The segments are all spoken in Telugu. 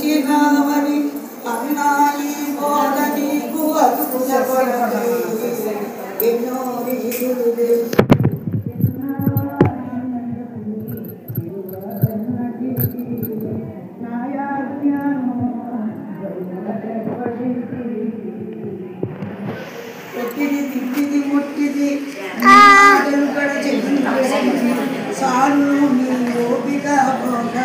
వచ్చినావని అన్నాయి బోధనీకు అతుకులపడకై ఎన్నో రీతులు కొట్టిది తిట్టిది ముట్టిది సాను మీ ఓపిక పోక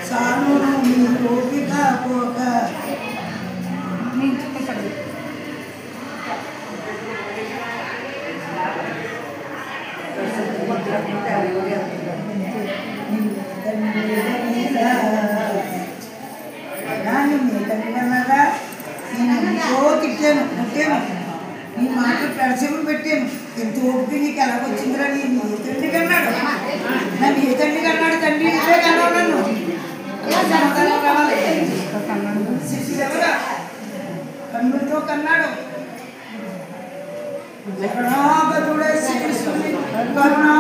సాను మీ ఓపిక పోక కన్నగా నేను ఎంతో తిట్టాను ముట్టాను నీ మాటలు పెడసెములు పెట్టాను ఎంత ఓపిక నీకు ఎలాగొచ్చిందిరా నీ తండ్రి కన్నాడు నన్ను ఏ తండ్రి కన్నాడు తండ్రి ఇదే కన్నాడు నన్ను శిష్యుడు ఎవరా కన్నులతో కన్నాడు కరుణాగతుడే శ్రీకృష్ణుని కరుణా